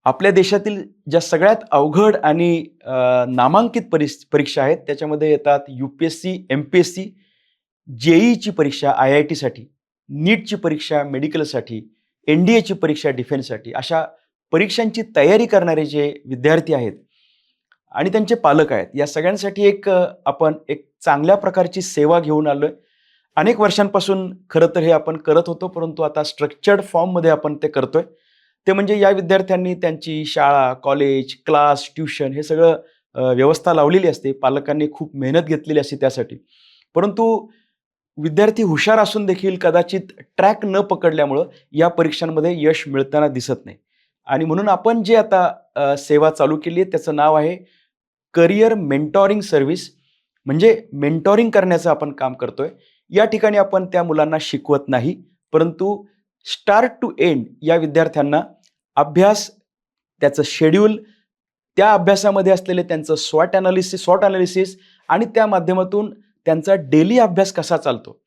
आपल्या देशातील ज्या सगळ्यात अवघड आणि नामांकित परीक्षा आहेत त्याच्यामध्ये येतात यू-पी-एस-सी, एम-पी-एस-सी, जे-ई-ईची परीक्षा आय-आय-टीसाठी, नीटची परीक्षा मेडिकलसाठी, एन-डी-एची परीक्षा डिफेन्ससाठी अशा परीक्षांची तयारी करणारे जे विद्यार्थी आहेत आणि त्यांचे पालक आहेत, या सगळ्यांसाठी आपण एक चांगल्या प्रकारची सेवा घेऊन आलोय. अनेक वर्षांपासून खरं तर हे आपण करत होतो, परंतु आता स्ट्रक्चर्ड फॉर्ममध्ये आपण ते करतोय. ते म्हणजे या विद्यार्थ्यांनी त्यांची शाळा, कॉलेज, क्लास, ट्युशन हे सगळं व्यवस्था लावलेली असते. पालकांनी खूप मेहनत घेतलेली असते त्यासाठी. परंतु विद्यार्थी हुशार असून देखील कदाचित ट्रॅक न पकडल्यामुळं या परीक्षांमध्ये यश मिळताना दिसत नाही. आणि म्हणून आपण जे आता सेवा चालू केली आहे त्याचं नाव आहे करियर मेंटॉरिंग सर्व्हिस. म्हणजे मेंटॉरिंग करण्याचं आपण काम करतोय. या ठिकाणी आपण त्या मुलांना शिकवत नाही, परंतु स्टार्ट टू एंड या विद्यार्थ्यांना अभ्यास, त्याचं शेड्यूल, त्या अभ्यासामध्ये असलेले त्यांचं स्वॉट अनालिसिस आणि त्या माध्यमातून त्यांचा डेली अभ्यास कसा चालतो,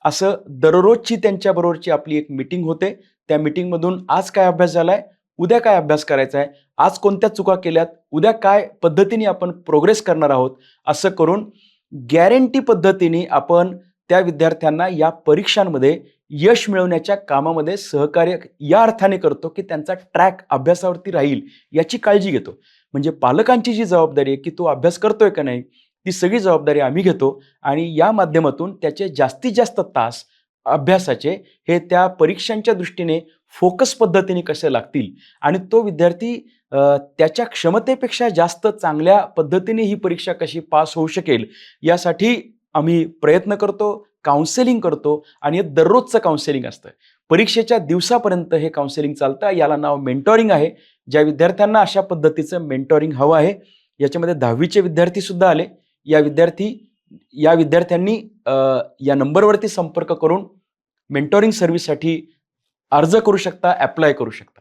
असं दररोजची त्यांच्याबरोबरची आपली एक मीटिंग होते. त्या मीटिंगमधून आज काय अभ्यास झालाय, उद्या काय अभ्यास करायचा आहे, आज कोणत्या चुका केल्यात, उद्या काय पद्धतीने आपण प्रोग्रेस करणार आहोत, असं करून गॅरंटी पद्धतीने आपण त्या विद्यार्थ्यांना या परीक्षांमध्ये यश मिळवण्याच्या कामामध्ये सहकार्य या अर्थाने करतो, की त्यांचा ट्रॅक अभ्यासावरती राहील याची काळजी घेतो. म्हणजे पालकांची जी जबाबदारी आहे, की तो अभ्यास करतोय का नाही, ती सगळी जबाबदारी आम्ही घेतो आणि या माध्यमातून त्याचे जास्तीत जास्त तास अभ्यासाचे हे त्या परीक्षांच्या दृष्टीने फोकस पद्धतीने कसे लागतील आणि तो विद्यार्थी त्याच्या क्षमतेपेक्षा जास्त चांगल्या पद्धतीने ही परीक्षा कशी पास होऊ शकेल यासाठी आम्ही प्रयत्न करतो, काउन्सेलिंग करतो आणि हे दररोजचं काउन्सेलिंग असतं. परीक्षेच्या दिवसापर्यंत हे काउन्सेलिंग चालतं. याला नाव मेंटॉरिंग आहे. ज्या विद्यार्थ्यांना अशा पद्धतीचं मेंटॉरिंग हवं आहे, याच्यामध्ये 10वीचे विद्यार्थी सुद्धा आले. या विद्यार्थी या विद्यार्थ्यांनी या नंबरवरती संपर्क करून मेंटॉरिंग सर्व्हिससाठी अर्ज करू शकता, ॲप्लाय करू शकता.